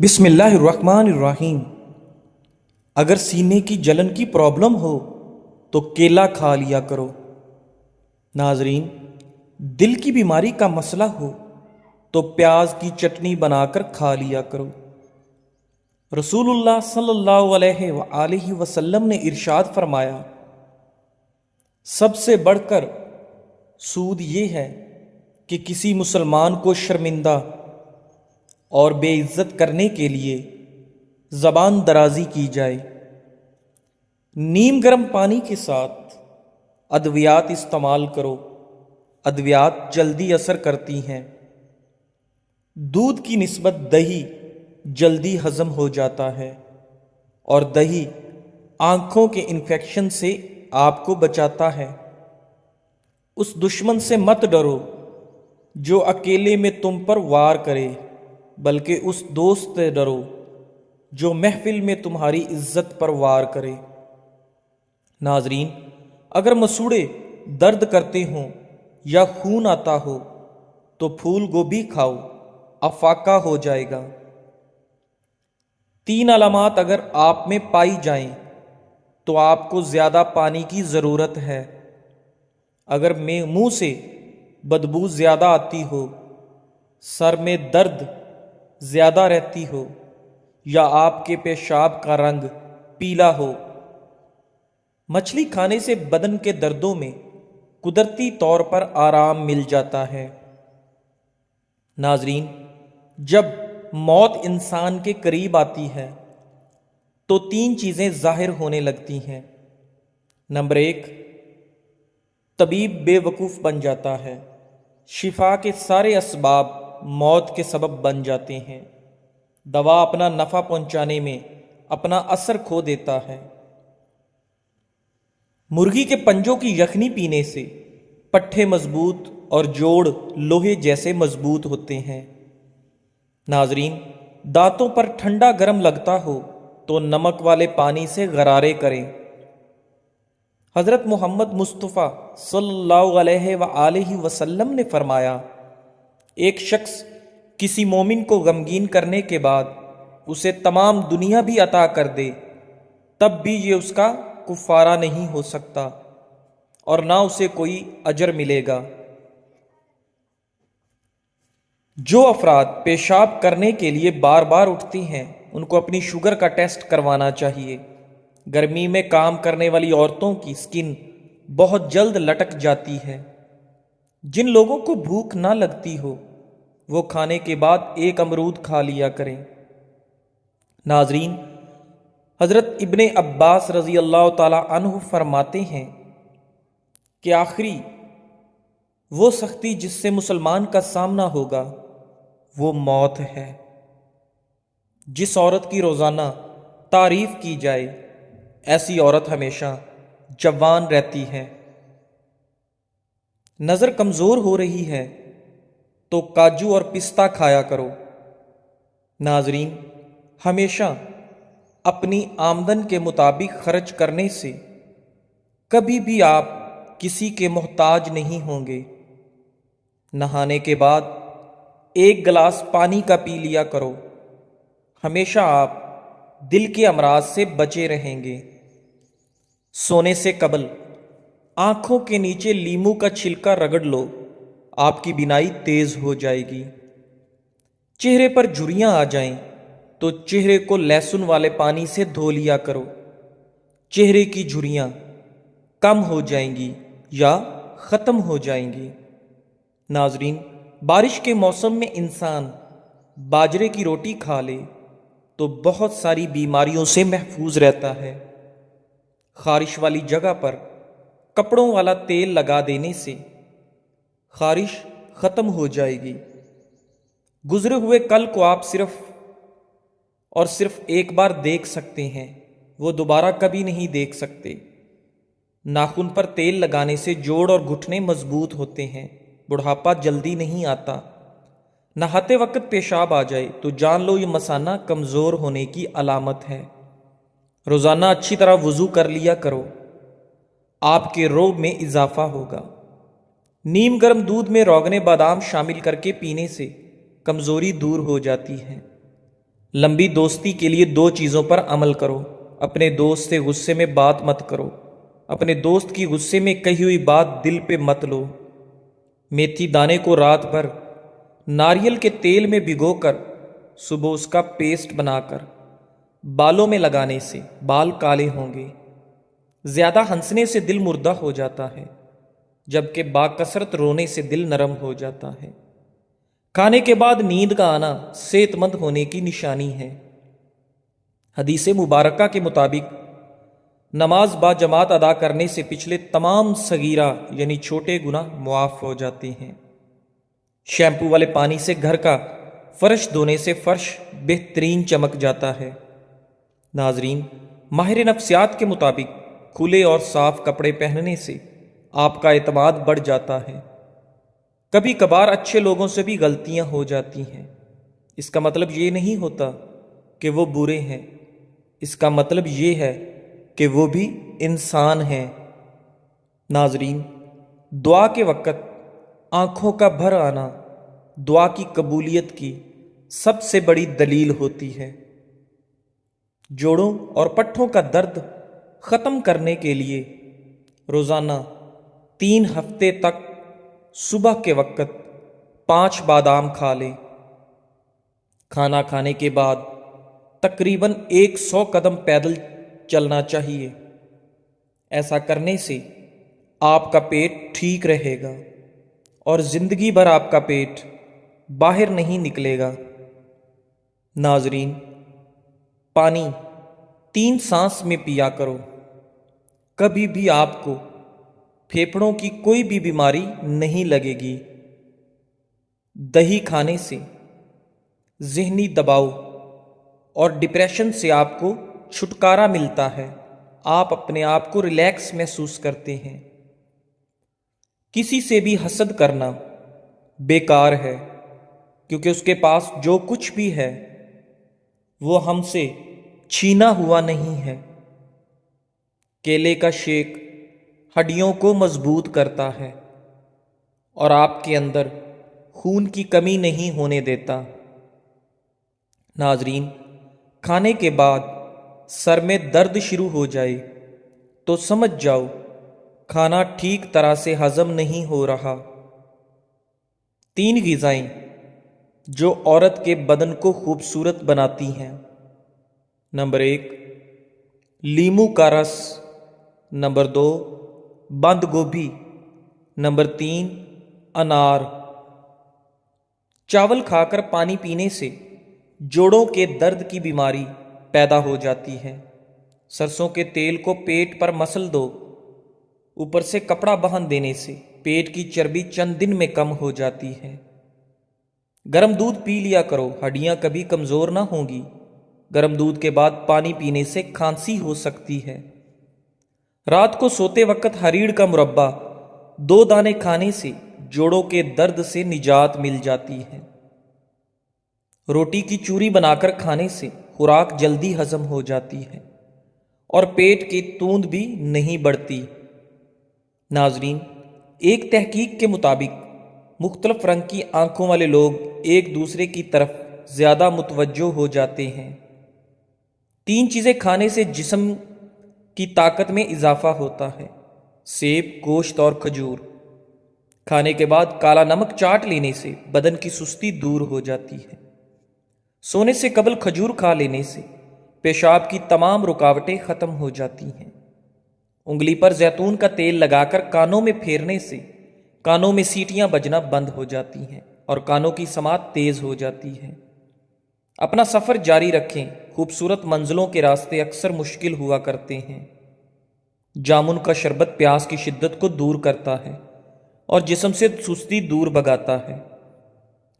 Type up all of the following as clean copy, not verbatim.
بسم اللہ الرحمن الرحیم۔ اگر سینے کی جلن کی پرابلم ہو تو کیلا کھا لیا کرو۔ ناظرین، دل کی بیماری کا مسئلہ ہو تو پیاز کی چٹنی بنا کر کھا لیا کرو۔ رسول اللہ صلی اللہ علیہ وآلہ وسلم نے ارشاد فرمایا، سب سے بڑھ کر سود یہ ہے کہ کسی مسلمان کو شرمندہ اور بے عزت کرنے کے لیے زبان درازی کی جائے۔ نیم گرم پانی کے ساتھ ادویات استعمال کرو، ادویات جلدی اثر کرتی ہیں۔ دودھ کی نسبت دہی جلدی ہضم ہو جاتا ہے اور دہی آنکھوں کے انفیکشن سے آپ کو بچاتا ہے۔ اس دشمن سے مت ڈرو جو اکیلے میں تم پر وار کرے، بلکہ اس دوست سے ڈرو جو محفل میں تمہاری عزت پر وار کرے۔ ناظرین، اگر مسوڑے درد کرتے ہوں یا خون آتا ہو تو پھول گوبھی کھاؤ، افاقہ ہو جائے گا۔ 3 علامات اگر آپ میں پائی جائیں تو آپ کو زیادہ پانی کی ضرورت ہے۔ اگر منہ سے بدبو زیادہ آتی ہو، سر میں درد زیادہ رہتی ہو یا آپ کے پیشاب کا رنگ پیلا ہو، مچھلی کھانے سے بدن کے دردوں میں قدرتی طور پر آرام مل جاتا ہے۔ ناظرین، جب موت انسان کے قریب آتی ہے تو 3 چیزیں ظاہر ہونے لگتی ہیں۔ نمبر 1، طبیب بے وقوف بن جاتا ہے۔ شفا کے سارے اسباب موت کے سبب بن جاتے ہیں۔ دوا اپنا نفع پہنچانے میں اپنا اثر کھو دیتا ہے۔ مرغی کے پنجوں کی یخنی پینے سے پٹھے مضبوط اور جوڑ لوہے جیسے مضبوط ہوتے ہیں۔ ناظرین، دانتوں پر ٹھنڈا گرم لگتا ہو تو نمک والے پانی سے غرارے کریں۔ حضرت محمد مصطفیٰ صلی اللہ علیہ وآلہ وسلم نے فرمایا، ایک شخص کسی مومن کو غمگین کرنے کے بعد اسے تمام دنیا بھی عطا کر دے تب بھی یہ اس کا کفارہ نہیں ہو سکتا اور نہ اسے کوئی اجر ملے گا۔ جو افراد پیشاب کرنے کے لیے بار بار اٹھتی ہیں ان کو اپنی شوگر کا ٹیسٹ کروانا چاہیے۔ گرمی میں کام کرنے والی عورتوں کی سکن بہت جلد لٹک جاتی ہے۔ جن لوگوں کو بھوک نہ لگتی ہو وہ کھانے کے بعد 1 امرود کھا لیا کریں۔ ناظرین، حضرت ابن عباس رضی اللہ تعالی عنہ فرماتے ہیں کہ آخری وہ سختی جس سے مسلمان کا سامنا ہوگا وہ موت ہے۔ جس عورت کی روزانہ تعریف کی جائے ایسی عورت ہمیشہ جوان رہتی ہے۔ نظر کمزور ہو رہی ہے تو کاجو اور پستہ کھایا کرو۔ ناظرین، ہمیشہ اپنی آمدن کے مطابق خرچ کرنے سے کبھی بھی آپ کسی کے محتاج نہیں ہوں گے۔ نہانے کے بعد 1 گلاس پانی کا پی لیا کرو۔ ہمیشہ آپ دل کے امراض سے بچے رہیں گے۔ سونے سے قبل آنکھوں کے نیچے لیموں کا چھلکا رگڑ لو، آپ کی بینائی تیز ہو جائے گی۔ چہرے پر جھریاں آ جائیں تو چہرے کو لہسن والے پانی سے دھو لیا کرو، چہرے کی جھریاں کم ہو جائیں گی یا ختم ہو جائیں گی۔ ناظرین، بارش کے موسم میں انسان باجرے کی روٹی کھا لے تو بہت ساری بیماریوں سے محفوظ رہتا ہے۔ خارش والی جگہ پر کپڑوں والا تیل لگا دینے سے خارش ختم ہو جائے گی۔ گزرے ہوئے کل کو آپ صرف ایک بار دیکھ سکتے ہیں، وہ دوبارہ کبھی نہیں دیکھ سکتے۔ ناخن پر تیل لگانے سے جوڑ اور گھٹنے مضبوط ہوتے ہیں، بڑھاپا جلدی نہیں آتا۔ نہاتے وقت پیشاب آ جائے تو جان لو یہ مثانہ کمزور ہونے کی علامت ہے۔ روزانہ اچھی طرح وضو کر لیا کرو، آپ کے روب میں اضافہ ہوگا۔ نیم گرم دودھ میں روغن بادام شامل کر کے پینے سے کمزوری دور ہو جاتی ہے۔ لمبی دوستی کے لیے دو چیزوں پر عمل کرو۔ اپنے دوست سے غصے میں بات مت کرو۔ اپنے دوست کی غصے میں کہی ہوئی بات دل پہ مت لو۔ میتھی دانے کو رات بھر ناریل کے تیل میں بھگو کر صبح اس کا پیسٹ بنا کر بالوں میں لگانے سے بال کالے ہوں گے۔ زیادہ ہنسنے سے دل مردہ ہو جاتا ہے، جبکہ باکثرت رونے سے دل نرم ہو جاتا ہے۔ کھانے کے بعد نیند کا آنا صحت مند ہونے کی نشانی ہے۔ حدیث مبارکہ کے مطابق نماز با جماعت ادا کرنے سے پچھلے تمام صغیرہ یعنی چھوٹے گناہ معاف ہو جاتے ہیں۔ شیمپو والے پانی سے گھر کا فرش دھونے سے فرش بہترین چمک جاتا ہے۔ ناظرین، ماہر نفسیات کے مطابق کھلے اور صاف کپڑے پہننے سے آپ کا اعتماد بڑھ جاتا ہے۔ کبھی کبھار اچھے لوگوں سے بھی غلطیاں ہو جاتی ہیں۔ اس کا مطلب یہ نہیں ہوتا کہ وہ برے ہیں، اس کا مطلب یہ ہے کہ وہ بھی انسان ہیں۔ ناظرین، دعا کے وقت آنکھوں کا بھر آنا دعا کی قبولیت کی سب سے بڑی دلیل ہوتی ہے۔ جوڑوں اور پٹھوں کا درد ختم کرنے کے لیے روزانہ 3 ہفتے تک صبح کے وقت 5 بادام کھا لیں۔ کھانا کھانے کے بعد تقریباً 100 قدم پیدل چلنا چاہیے۔ ایسا کرنے سے آپ کا پیٹ ٹھیک رہے گا اور زندگی بھر آپ کا پیٹ باہر نہیں نکلے گا۔ ناظرین، پانی 3 سانس میں پیا کرو۔ کبھی بھی آپ کو پھیپھڑوں کی کوئی بھی بیماری نہیں لگے گی۔ دہی کھانے سے ذہنی دباؤ اور ڈپریشن سے آپ کو چھٹکارا ملتا ہے۔ آپ اپنے آپ کو ریلیکس محسوس کرتے ہیں۔ کسی سے بھی حسد کرنا بیکار ہے، کیونکہ اس کے پاس جو کچھ بھی ہے وہ ہم سے چھینا ہوا نہیں ہے۔ کیلے کا شیک ہڈیوں کو مضبوط کرتا ہے اور آپ کے اندر خون کی کمی نہیں ہونے دیتا۔ ناظرین، کھانے کے بعد سر میں درد شروع ہو جائے تو سمجھ جاؤ کھانا ٹھیک طرح سے ہضم نہیں ہو رہا۔ 3 غذائیں جو عورت کے بدن کو خوبصورت بناتی ہیں۔ نمبر 1، لیموں کا رس۔ نمبر 2، بند گوبھی۔ نمبر 3، انار۔ چاول کھا کر پانی پینے سے جوڑوں کے درد کی بیماری پیدا ہو جاتی ہے۔ سرسوں کے تیل کو پیٹ پر مسل دو، اوپر سے کپڑا باندھ دینے سے پیٹ کی چربی چند دن میں کم ہو جاتی ہے۔ گرم دودھ پی لیا کرو، ہڈیاں کبھی کمزور نہ ہوں گی۔ گرم دودھ کے بعد پانی پینے سے کھانسی ہو سکتی ہے۔ رات کو سوتے وقت ہریڑ کا مربع 2 دانے کھانے سے جوڑوں کے درد سے نجات مل جاتی ہے۔ روٹی کی چوری بنا کر کھانے سے خوراک جلدی ہضم ہو جاتی ہے اور پیٹ کی توند بھی نہیں بڑھتی۔ ناظرین، ایک تحقیق کے مطابق مختلف رنگ کی آنکھوں والے لوگ ایک دوسرے کی طرف زیادہ متوجہ ہو جاتے ہیں۔ 3 چیزیں کھانے سے جسم کی طاقت میں اضافہ ہوتا ہے: سیب، گوشت اور کھجور۔ کھانے کے بعد کالا نمک چاٹ لینے سے بدن کی سستی دور ہو جاتی ہے۔ سونے سے قبل کھجور کھا لینے سے پیشاب کی تمام رکاوٹیں ختم ہو جاتی ہیں۔ انگلی پر زیتون کا تیل لگا کر کانوں میں پھیرنے سے کانوں میں سیٹیاں بجنا بند ہو جاتی ہیں اور کانوں کی سماعت تیز ہو جاتی ہے۔ اپنا سفر جاری رکھیں۔ خوبصورت منزلوں کے راستے اکثر مشکل ہوا کرتے ہیں۔ جامن کا شربت پیاس کی شدت کو دور کرتا ہے اور جسم سے سستی دور بھگاتا ہے۔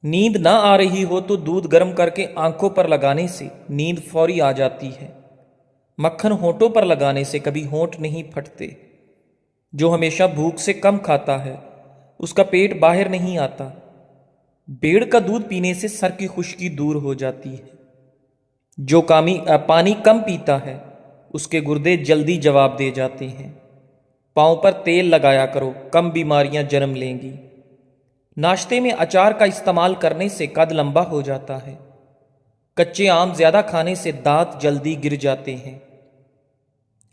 نیند نہ آ رہی ہو تو دودھ گرم کر کے آنکھوں پر لگانے سے نیند فوری آ جاتی ہے۔ مکھن ہونٹوں پر لگانے سے کبھی ہونٹ نہیں پھٹتے۔ جو ہمیشہ بھوک سے کم کھاتا ہے اس کا پیٹ باہر نہیں آتا۔ بیڑ کا دودھ پینے سے سر کی خشکی دور ہو جاتی ہے۔ جو پانی کم پیتا ہے اس کے گردے جلدی جواب دے جاتے ہیں۔ پاؤں پر تیل لگایا کرو، کم بیماریاں جنم لیں گی۔ ناشتے میں اچار کا استعمال کرنے سے قد لمبا ہو جاتا ہے۔ کچے آم زیادہ کھانے سے دانت جلدی گر جاتے ہیں۔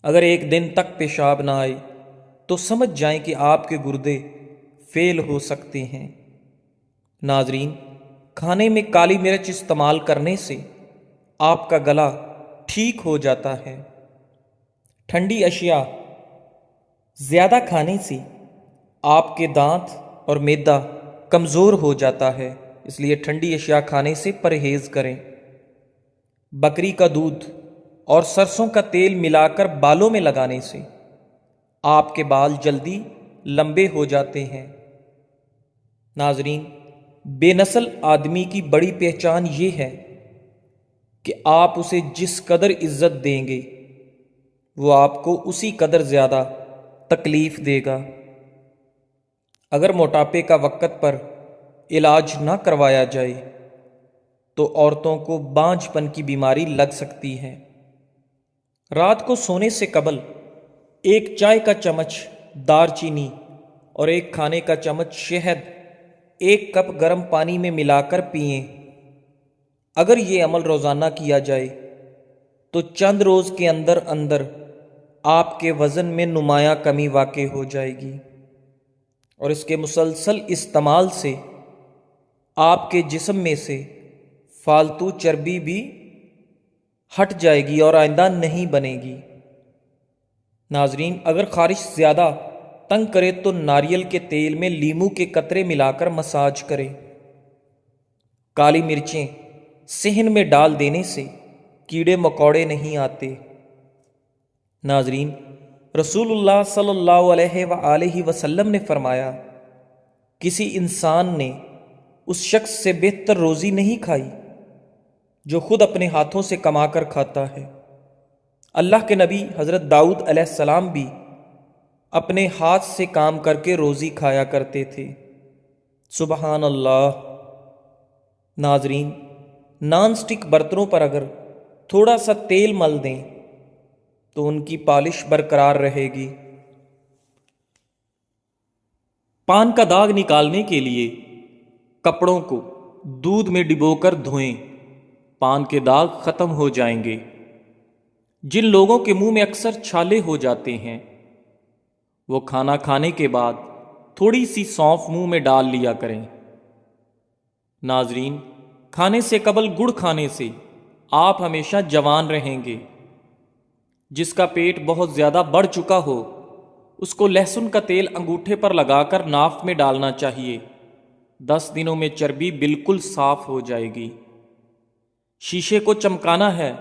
اگر ایک دن تک پیشاب نہ آئے تو سمجھ جائیں کہ آپ کے گردے فیل ہو سکتے ہیں۔ ناظرین، کھانے میں کالی مرچ استعمال کرنے سے آپ کا گلا ٹھیک ہو جاتا ہے۔ ٹھنڈی اشیاء زیادہ کھانے سے آپ کے دانت اور معدہ کمزور ہو جاتا ہے، اس لیے ٹھنڈی اشیاء کھانے سے پرہیز کریں۔ بکری کا دودھ اور سرسوں کا تیل ملا کر بالوں میں لگانے سے آپ کے بال جلدی لمبے ہو جاتے ہیں۔ ناظرین، بے نسل آدمی کی بڑی پہچان یہ ہے کہ آپ اسے جس قدر عزت دیں گے وہ آپ کو اسی قدر زیادہ تکلیف دے گا۔ اگر موٹاپے کا وقت پر علاج نہ کروایا جائے تو عورتوں کو بانجھ پن کی بیماری لگ سکتی ہے۔ رات کو سونے سے قبل ایک چائے کا چمچ دار چینی اور ایک کھانے کا چمچ شہد ایک کپ گرم پانی میں ملا کر پئیں۔ اگر یہ عمل روزانہ کیا جائے تو چند روز کے اندر اندر آپ کے وزن میں نمایاں کمی واقع ہو جائے گی، اور اس کے مسلسل استعمال سے آپ کے جسم میں سے فالتو چربی بھی ہٹ جائے گی اور آئندہ نہیں بنے گی۔ ناظرین، اگر خارش زیادہ تنگ کرے تو ناریل کے تیل میں لیموں کے قطرے ملا کر مساج کریں۔ کالی مرچیں صحن میں ڈال دینے سے کیڑے مکوڑے نہیں آتے۔ ناظرین، رسول اللہ صلی اللہ علیہ وآلہ وسلم نے فرمایا، کسی انسان نے اس شخص سے بہتر روزی نہیں کھائی جو خود اپنے ہاتھوں سے کما کر کھاتا ہے۔ اللہ کے نبی حضرت داؤد علیہ السلام بھی اپنے ہاتھ سے کام کر کے روزی کھایا کرتے تھے۔ سبحان اللہ۔ ناظرین، نان سٹک برتنوں پر اگر تھوڑا سا تیل مل دیں تو ان کی پالش برقرار رہے گی۔ پان کا داغ نکالنے کے لیے کپڑوں کو دودھ میں ڈبو کر دھوئیں، پان کے داغ ختم ہو جائیں گے۔ جن لوگوں کے منہ میں اکثر چھالے ہو جاتے ہیں وہ کھانا کھانے کے بعد تھوڑی سی سونف منہ میں ڈال لیا کریں۔ ناظرین، کھانے سے قبل گڑ کھانے سے آپ ہمیشہ جوان رہیں گے۔ جس کا پیٹ بہت زیادہ بڑھ چکا ہو اس کو لہسن کا تیل انگوٹھے پر لگا کر ناف میں ڈالنا چاہیے۔ 10 دنوں میں چربی بالکل صاف ہو جائے گی۔ شیشے کو چمکانا ہے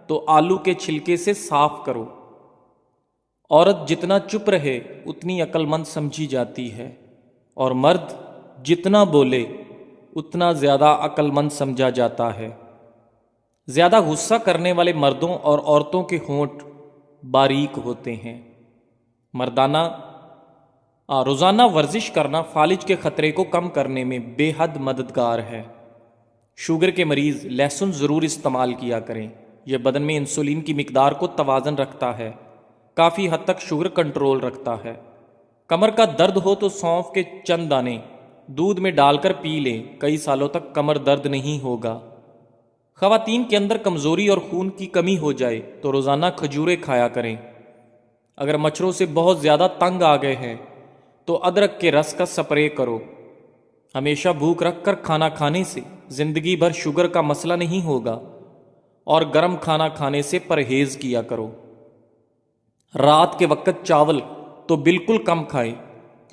تو آلو کے چھلکے سے صاف کرو۔ عورت جتنا چپ رہے اتنی عقل مند سمجھی جاتی ہے، اور مرد جتنا بولے اتنا زیادہ عقل مند سمجھا جاتا ہے۔ زیادہ غصہ کرنے والے مردوں اور عورتوں کے ہونٹ باریک ہوتے ہیں۔ روزانہ ورزش کرنا فالج کے خطرے کو کم کرنے میں بے حد مددگار ہے۔ شوگر کے مریض لہسن ضرور استعمال کیا کریں، یہ بدن میں انسولین کی مقدار کو توازن رکھتا ہے، کافی حد تک شوگر کنٹرول رکھتا ہے۔ کمر کا درد ہو تو سونف کے چند دانے دودھ میں ڈال کر پی لیں، کئی سالوں تک کمر درد نہیں ہوگا۔ خواتین کے اندر کمزوری اور خون کی کمی ہو جائے تو روزانہ کھجوریں کھایا کریں۔ اگر مچھروں سے بہت زیادہ تنگ آ گئے ہیں تو ادرک کے رس کا سپرے کرو۔ ہمیشہ بھوک رکھ کر کھانا کھانے سے زندگی بھر شوگر کا مسئلہ نہیں ہوگا، اور گرم کھانا کھانے سے پرہیز کیا کرو۔ رات کے وقت چاول تو بالکل کم کھائیں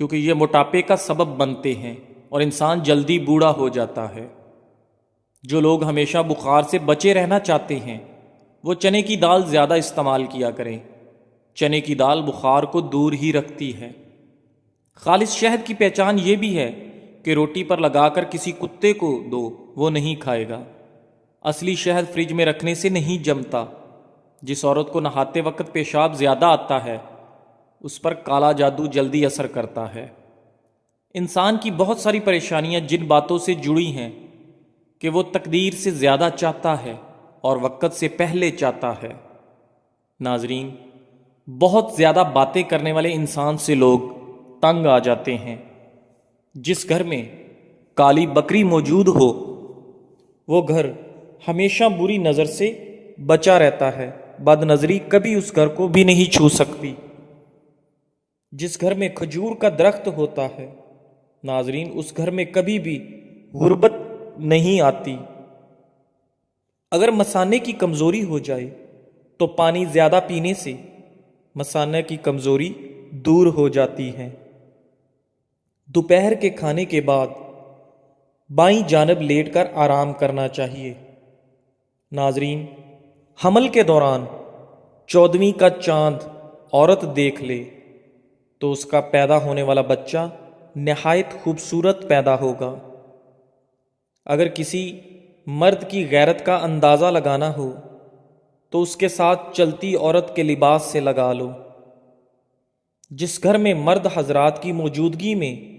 کیونکہ یہ موٹاپے کا سبب بنتے ہیں اور انسان جلدی بوڑھا ہو جاتا ہے۔ جو لوگ ہمیشہ بخار سے بچے رہنا چاہتے ہیں وہ چنے کی دال زیادہ استعمال کیا کریں۔ چنے کی دال بخار کو دور ہی رکھتی ہے۔ خالص شہد کی پہچان یہ بھی ہے کہ روٹی پر لگا کر کسی کتے کو دو، وہ نہیں کھائے گا۔ اصلی شہد فریج میں رکھنے سے نہیں جمتا۔ جس عورت کو نہاتے وقت پیشاب زیادہ آتا ہے اس پر کالا جادو جلدی اثر کرتا ہے۔ انسان کی بہت ساری پریشانیاں جن باتوں سے جڑی ہیں کہ وہ تقدیر سے زیادہ چاہتا ہے اور وقت سے پہلے چاہتا ہے۔ ناظرین، بہت زیادہ باتیں کرنے والے انسان سے لوگ تنگ آ جاتے ہیں۔ جس گھر میں کالی بکری موجود ہو وہ گھر ہمیشہ بری نظر سے بچا رہتا ہے، بد نظری کبھی اس گھر کو بھی نہیں چھو سکتی۔ جس گھر میں کھجور کا درخت ہوتا ہے ناظرین، اس گھر میں کبھی بھی غربت نہیں آتی۔ اگر مثانے کی کمزوری ہو جائے تو پانی زیادہ پینے سے مثانے کی کمزوری دور ہو جاتی ہے۔ دوپہر کے کھانے کے بعد بائیں جانب لیٹ کر آرام کرنا چاہیے۔ ناظرین، حمل کے دوران 14ویں کا چاند عورت دیکھ لے تو اس کا پیدا ہونے والا بچہ نہایت خوبصورت پیدا ہوگا۔ اگر کسی مرد کی غیرت کا اندازہ لگانا ہو تو اس کے ساتھ چلتی عورت کے لباس سے لگا لو۔ جس گھر میں مرد حضرات کی موجودگی میں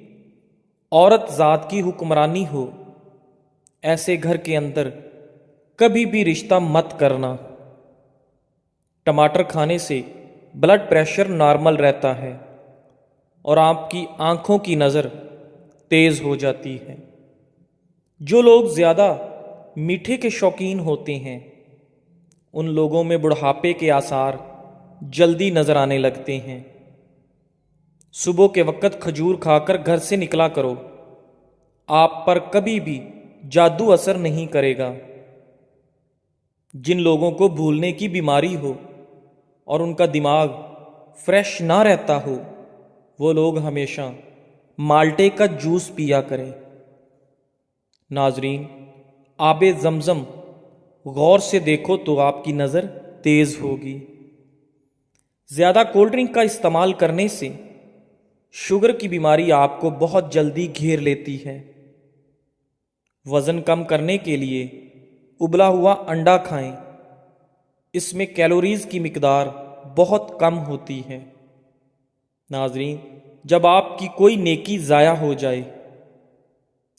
عورت ذات کی حکمرانی ہو، ایسے گھر کے اندر کبھی بھی رشتہ مت کرنا۔ ٹماٹر کھانے سے بلڈ پریشر نارمل رہتا ہے اور آپ کی آنکھوں کی نظر تیز ہو جاتی ہے۔ جو لوگ زیادہ میٹھے کے شوقین ہوتے ہیں ان لوگوں میں بڑھاپے کے آثار جلدی نظر آنے لگتے ہیں۔ صبح کے وقت کھجور کھا کر گھر سے نکلا کرو، آپ پر کبھی بھی جادو اثر نہیں کرے گا۔ جن لوگوں کو بھولنے کی بیماری ہو اور ان کا دماغ فریش نہ رہتا ہو وہ لوگ ہمیشہ مالٹے کا جوس پیا کریں۔ ناظرین، آب زمزم غور سے دیکھو تو آپ کی نظر تیز ہوگی۔ زیادہ کولڈ ڈرنک کا استعمال کرنے سے شوگر کی بیماری آپ کو بہت جلدی گھیر لیتی ہے۔ وزن کم کرنے کے لیے ابلا ہوا انڈا کھائیں، اس میں کیلوریز کی مقدار بہت کم ہوتی ہے۔ ناظرین، جب آپ کی کوئی نیکی ضائع ہو جائے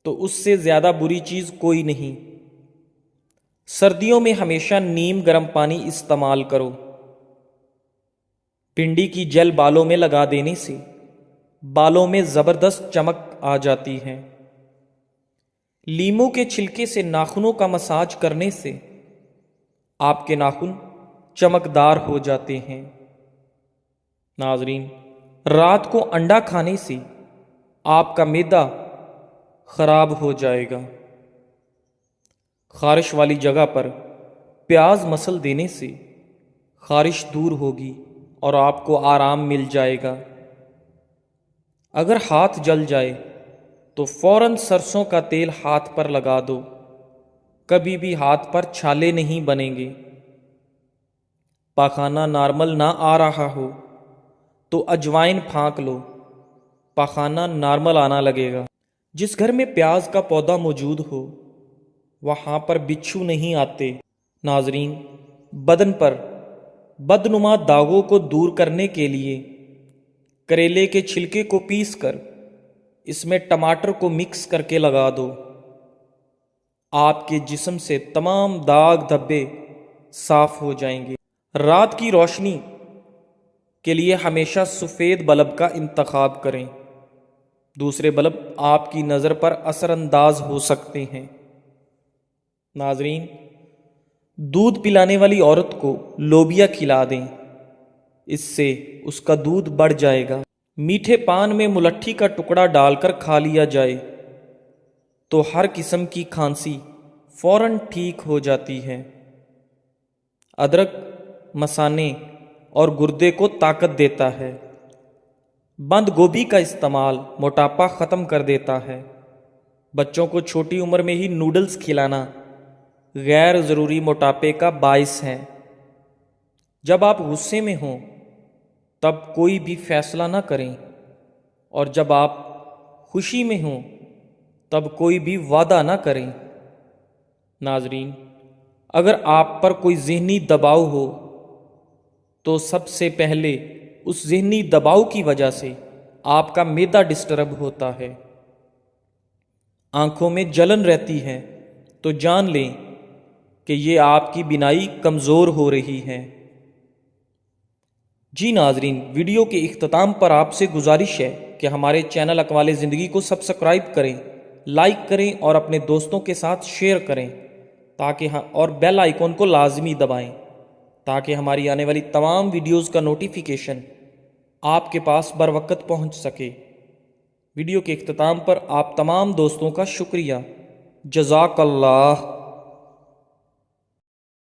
تو اس سے زیادہ بری چیز کوئی نہیں۔ سردیوں میں ہمیشہ نیم گرم پانی استعمال کرو۔ بھنڈی کی جل بالوں میں لگا دینے سے بالوں میں زبردست چمک آ جاتی ہے۔ لیموں کے چھلکے سے ناخنوں کا مساج کرنے سے آپ کے ناخن چمکدار ہو جاتے ہیں۔ ناظرین، رات کو انڈا کھانے سے آپ کا معدہ خراب ہو جائے گا۔ خارش والی جگہ پر پیاز مسل دینے سے خارش دور ہوگی اور آپ کو آرام مل جائے گا۔ اگر ہاتھ جل جائے تو فوراً سرسوں کا تیل ہاتھ پر لگا دو، کبھی بھی ہاتھ پر چھالے نہیں بنیں گے۔ پاخانہ نارمل نہ آ رہا ہو تو اجوائن پھانک لو، پاخانہ نارمل آنا لگے گا۔ جس گھر میں پیاز کا پودا موجود ہو وہاں پر بچھو نہیں آتے۔ ناظرین، بدن پر بدنما داغوں کو دور کرنے کے لیے کریلے کے چھلکے کو پیس کر اس میں ٹماٹر کو مکس کر کے لگا دو، آپ کے جسم سے تمام داغ دھبے صاف ہو جائیں گے۔ رات کی روشنی کے لیے ہمیشہ سفید بلب کا انتخاب کریں، دوسرے بلب آپ کی نظر پر اثر انداز ہو سکتے ہیں۔ ناظرین، دودھ پلانے والی عورت کو لوبیا کھلا دیں، اس سے اس کا دودھ بڑھ جائے گا۔ میٹھے پان میں ملٹھی کا ٹکڑا ڈال کر کھا لیا جائے تو ہر قسم کی کھانسی فوراً ٹھیک ہو جاتی ہے۔ ادرک مثانے اور گردے کو طاقت دیتا ہے۔ بند گوبھی کا استعمال موٹاپا ختم کر دیتا ہے۔ بچوں کو چھوٹی عمر میں ہی نوڈلز کھلانا غیر ضروری موٹاپے کا باعث ہے۔ جب آپ غصے میں ہوں تب کوئی بھی فیصلہ نہ کریں اور جب آپ خوشی میں ہوں تب کوئی بھی وعدہ نہ کریں۔ ناظرین، اگر آپ پر کوئی ذہنی دباؤ ہو تو سب سے پہلے اس ذہنی دباؤ کی وجہ سے آپ کا معدہ ڈسٹرب ہوتا ہے۔ آنکھوں میں جلن رہتی ہے تو جان لیں کہ یہ آپ کی بینائی کمزور ہو رہی ہے۔ جی ناظرین، ویڈیو کے اختتام پر آپ سے گزارش ہے کہ ہمارے چینل اقوال زندگی کو سبسکرائب کریں، لائک کریں اور اپنے دوستوں کے ساتھ شیئر کریں اور بیل آئیکن کو لازمی دبائیں تاکہ ہماری آنے والی تمام ویڈیوز کا نوٹیفیکیشن آپ کے پاس بر وقت پہنچ سکے۔ ویڈیو کے اختتام پر آپ تمام دوستوں کا شکریہ۔ جزاک اللہ۔